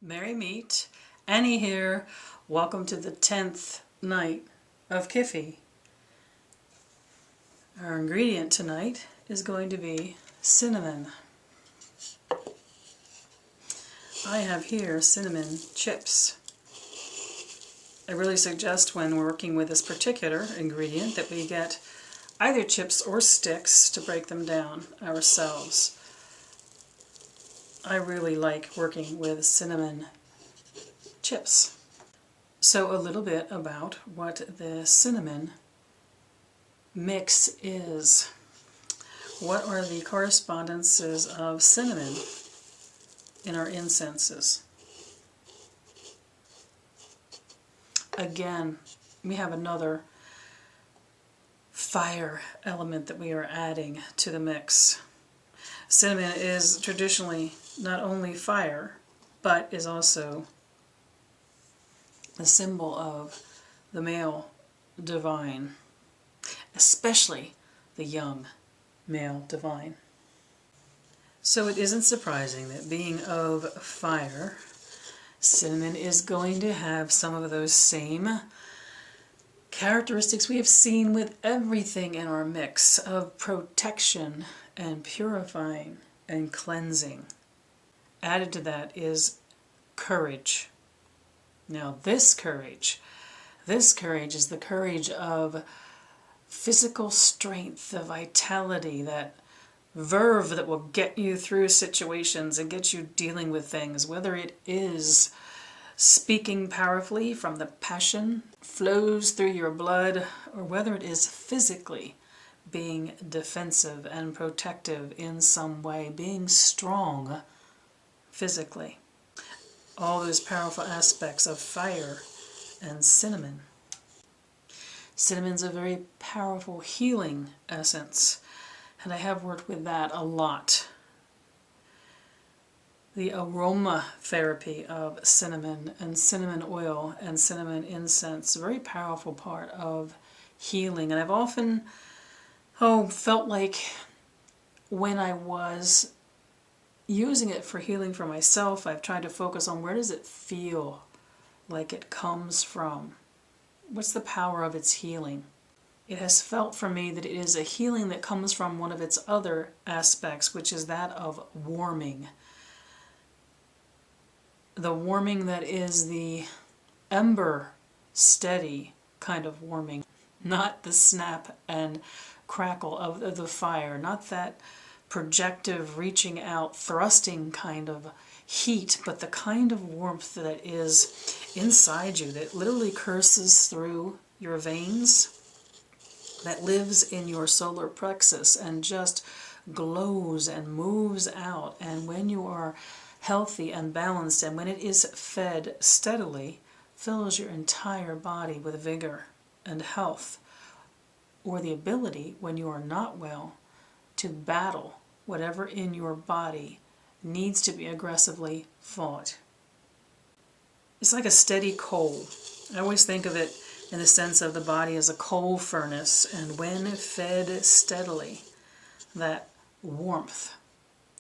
Merry meet, Annie here. Welcome to the 10th night of Kyphi. Our ingredient tonight is going to be cinnamon. I have here cinnamon chips. I really suggest when working with this particular ingredient that we get either chips or sticks to break them down ourselves. I really like working with cinnamon chips. So a little bit about what the cinnamon mix is. What are the correspondences of cinnamon in our incenses? Again, we have another fire element that we are adding to the mix. Cinnamon is traditionally not only fire, but is also a symbol of the male divine, especially the young male divine. So it isn't surprising that being of fire, cinnamon is going to have some of those same characteristics we have seen with everything in our mix of protection and purifying and cleansing. Added to that is courage. Now this courage is the courage of physical strength, the vitality, that verve that will get you through situations and get you dealing with things, whether it is speaking powerfully from the passion flows through your blood, or whether it is physically being defensive and protective in some way, being strong physically. All those powerful aspects of fire and cinnamon. Cinnamon's a very powerful healing essence, and I have worked with that a lot. The aromatherapy of cinnamon and cinnamon oil and cinnamon incense, a very powerful part of healing. And I've often felt like when I was using it for healing for myself, I've tried to focus on where does it feel like it comes from? What's the power of its healing? It has felt for me that it is a healing that comes from one of its other aspects, which is that of warming. The warming that is the ember steady kind of warming, not the snap and crackle of the fire, not that projective, reaching out, thrusting kind of heat, but the kind of warmth that is inside you, that literally courses through your veins, that lives in your solar plexus and just glows and moves out. And when you are healthy and balanced, and when it is fed steadily, fills your entire body with vigor and health, or the ability, when you are not well, to battle whatever in your body needs to be aggressively fought. It's like a steady coal. I always think of it in the sense of the body as a coal furnace, and when fed steadily, that warmth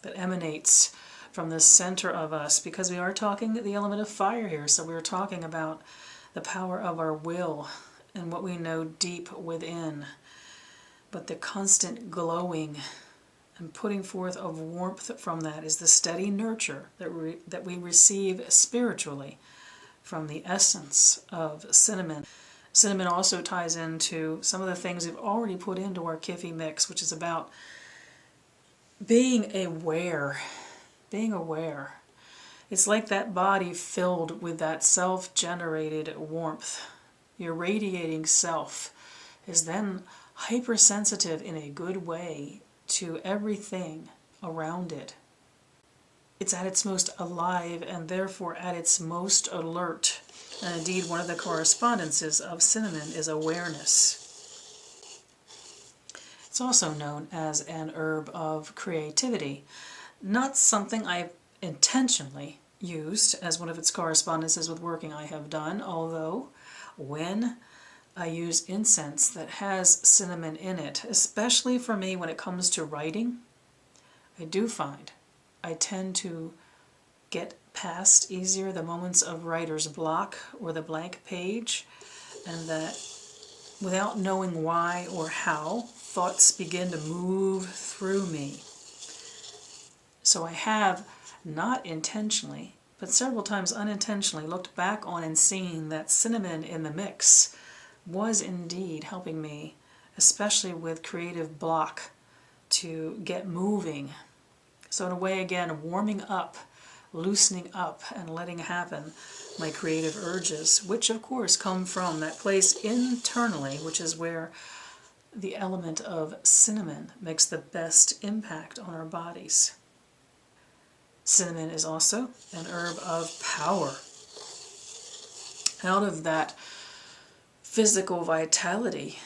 that emanates from the center of us, because we are talking the element of fire here, so we're talking about the power of our will and what we know deep within, but the constant glowing and putting forth of warmth from that is the steady nurture that we receive spiritually from the essence of cinnamon. Cinnamon also ties into some of the things we've already put into our Kyphi mix, which is about being aware. Being aware. It's like that body filled with that self-generated warmth. Your radiating self is then hypersensitive in a good way to everything around it. It's at its most alive and therefore at its most alert. And indeed, one of the correspondences of cinnamon is awareness. It's also known as an herb of creativity. Not something I've intentionally used as one of its correspondences with working I have done, although when I use incense that has cinnamon in it, especially for me when it comes to writing, I do find I tend to get past easier, the moments of writer's block or the blank page, and that without knowing why or how, thoughts begin to move through me. So I have, not intentionally, but several times unintentionally, looked back on and seen that cinnamon in the mix was indeed helping me, especially with creative block, to get moving. So in a way, again, warming up, loosening up, and letting happen my creative urges, which of course come from that place internally, which is where the element of cinnamon makes the best impact on our bodies. Cinnamon is also an herb of power. Out of that physical vitality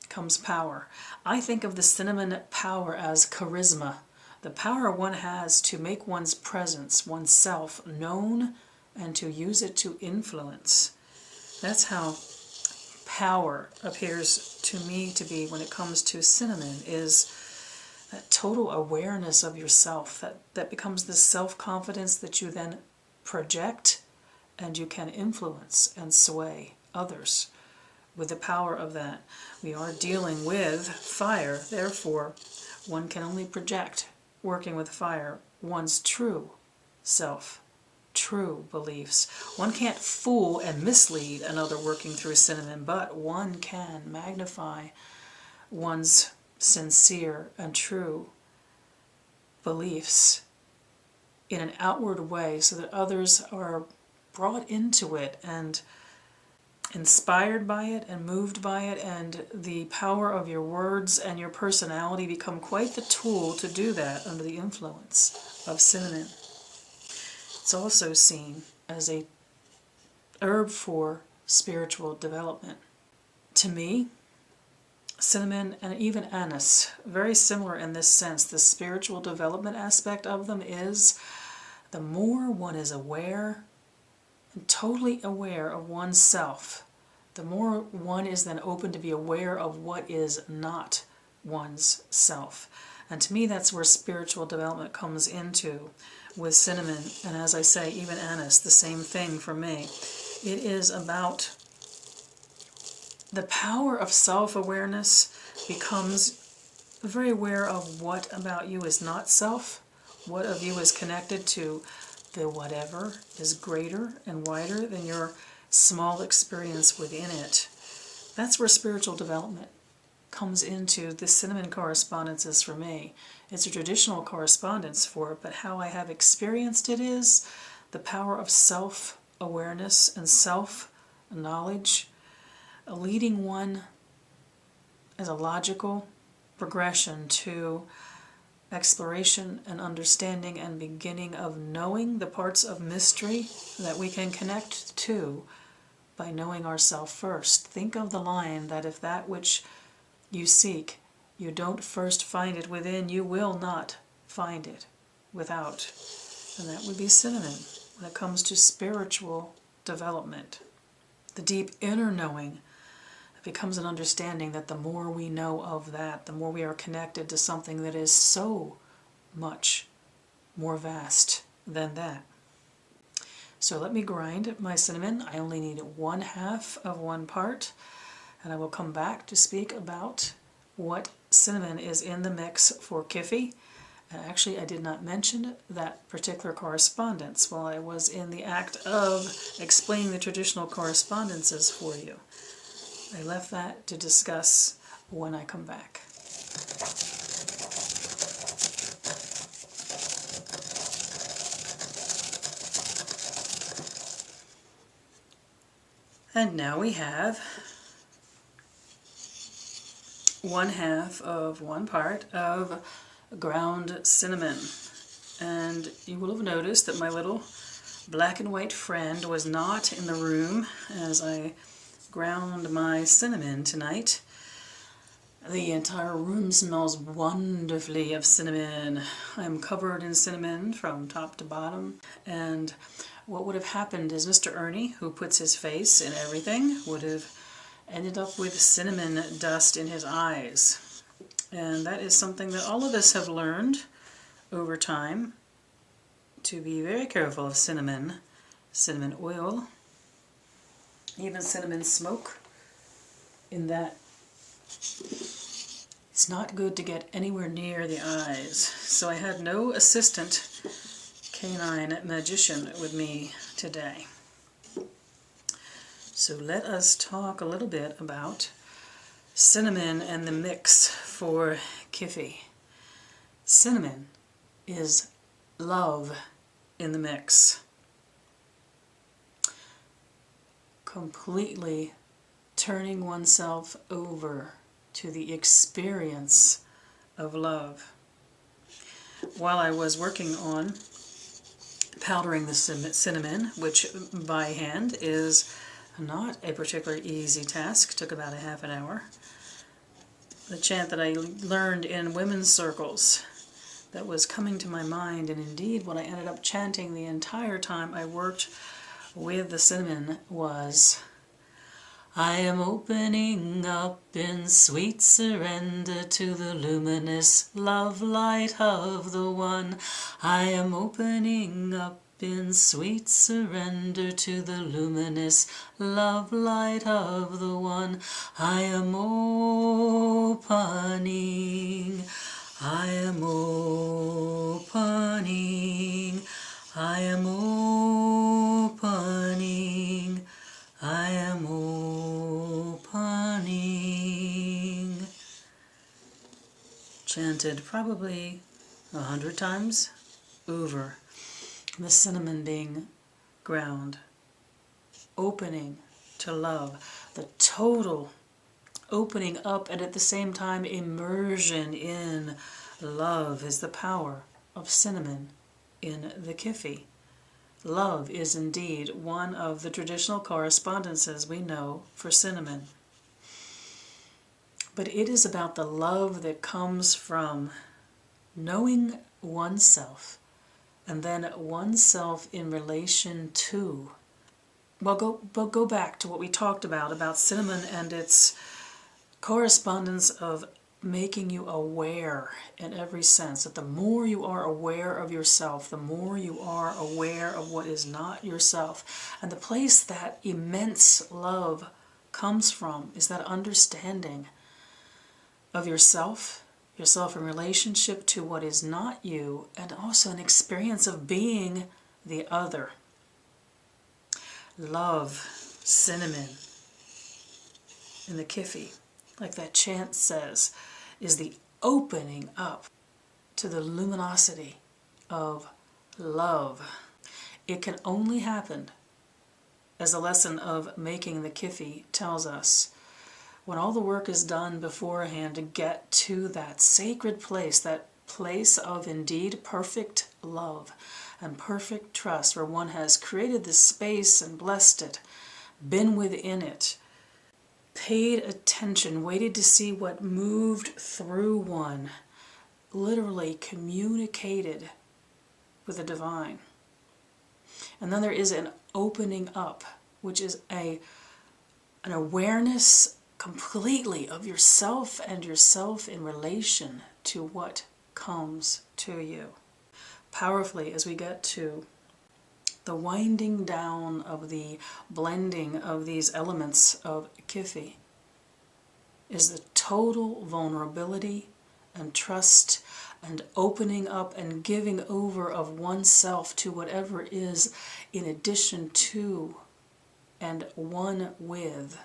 comes power. I think of the cinnamon power as charisma, the power one has to make one's presence, oneself, known and to use it to influence. That's how power appears to me to be when it comes to cinnamon, is that total awareness of yourself, that becomes the self-confidence that you then project, and you can influence and sway others with the power of that. We are dealing with fire, therefore one can only project, working with fire, one's true self, true beliefs. One can't fool and mislead another working through cinnamon, but one can magnify one's sincere and true beliefs in an outward way so that others are brought into it and inspired by it and moved by it, and the power of your words and your personality become quite the tool to do that under the influence of cinnamon. It's also seen as a herb for spiritual development. To me, cinnamon and even anise, very similar in this sense. The spiritual development aspect of them is the more one is aware and totally aware of oneself, the more one is then open to be aware of what is not one's self. And to me, that's where spiritual development comes into with cinnamon, and as I say, even anise, the same thing for me. It is about the power of self-awareness becomes very aware of what about you is not self, what of you is connected to the whatever is greater and wider than your small experience within it. That's where spiritual development comes into the cinnamon correspondences for me. It's a traditional correspondence for it, but how I have experienced it is the power of self-awareness and self-knowledge, leading one as a logical progression to exploration and understanding and beginning of knowing the parts of mystery that we can connect to by knowing ourselves first. Think of the line that if that which you seek, you don't first find it within, you will not find it without. And that would be cinnamon when it comes to spiritual development. The deep inner knowing becomes an understanding that the more we know of that, the more we are connected to something that is so much more vast than that. So let me grind my cinnamon. I only need 1/2 of 1 part, and I will come back to speak about what cinnamon is in the mix for Kyphi. And actually, I did not mention that particular correspondence while I was in the act of explaining the traditional correspondences for you. I left that to discuss when I come back. And now we have 1/2 of 1 part of ground cinnamon. And you will have noticed that my little black and white friend was not in the room as I ground my cinnamon tonight. The entire room smells wonderfully of cinnamon. I'm covered in cinnamon from top to bottom, and what would have happened is Mr. Ernie, who puts his face in everything, would have ended up with cinnamon dust in his eyes. And that is something that all of us have learned over time to be very careful of cinnamon oil, even cinnamon smoke, in that it's not good to get anywhere near the eyes. So I had no assistant canine magician with me today. So let us talk a little bit about cinnamon and the mix for Kyphi. Cinnamon is love in the mix. Completely turning oneself over to the experience of love. While I was working on powdering the cinnamon, which by hand is not a particularly easy task, took about a half an hour, the chant that I learned in women's circles that was coming to my mind, and indeed what I ended up chanting the entire time I worked with the cinnamon, was, I am opening up in sweet surrender to the luminous love light of the One. I am opening up in sweet surrender to the luminous love light of the One. I am opening, I am opening, I am opening, I am opening. Chanted probably 100 times over. The cinnamon being ground. Opening to love. The total opening up and at the same time immersion in love is the power of cinnamon in the Kyphi. Love is indeed one of the traditional correspondences we know for cinnamon. But it is about the love that comes from knowing oneself, and then oneself in relation to. Well, go back to what we talked about cinnamon and its correspondence of making you aware in every sense, that the more you are aware of yourself, the more you are aware of what is not yourself. And the place that immense love comes from is that understanding of yourself in relationship to what is not you, and also an experience of being the other. Love, cinnamon, in the Kyphi, like that chant says, is the opening up to the luminosity of love. It can only happen, as the lesson of making the Kyphi tells us, when all the work is done beforehand to get to that sacred place, that place of indeed perfect love and perfect trust, where one has created this space and blessed it, been within it, paid attention, waited to see what moved through one, literally communicated with the divine. And then there is an opening up, which is an awareness completely of yourself and yourself in relation to what comes to you. Powerfully, as we get to the winding down of the blending of these elements of Kyphi, is the total vulnerability and trust and opening up and giving over of oneself to whatever is in addition to and one with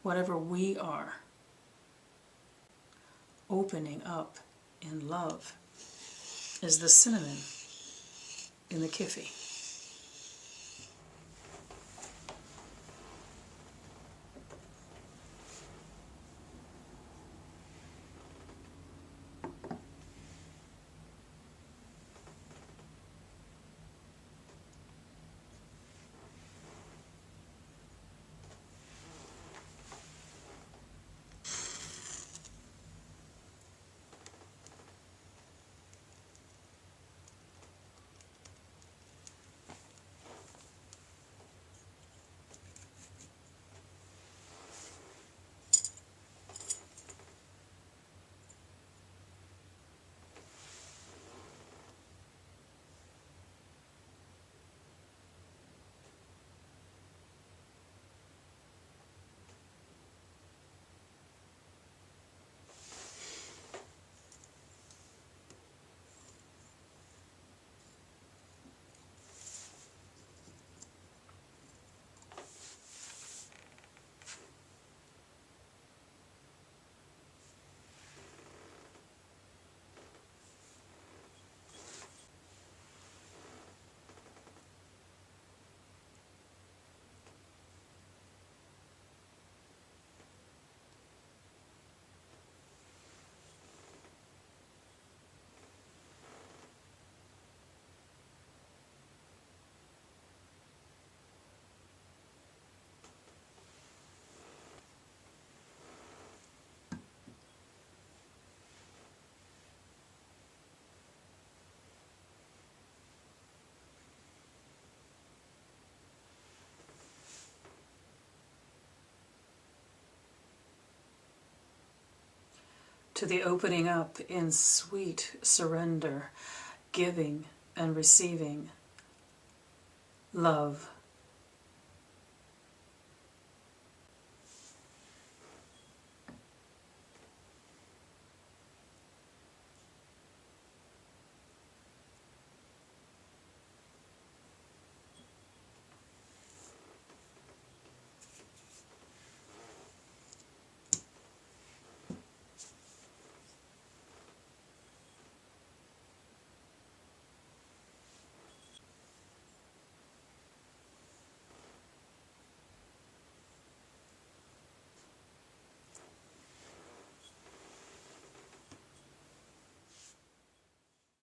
whatever we are. Opening up in love is the cinnamon in the Kyphi. to the opening up in sweet surrender, giving and receiving love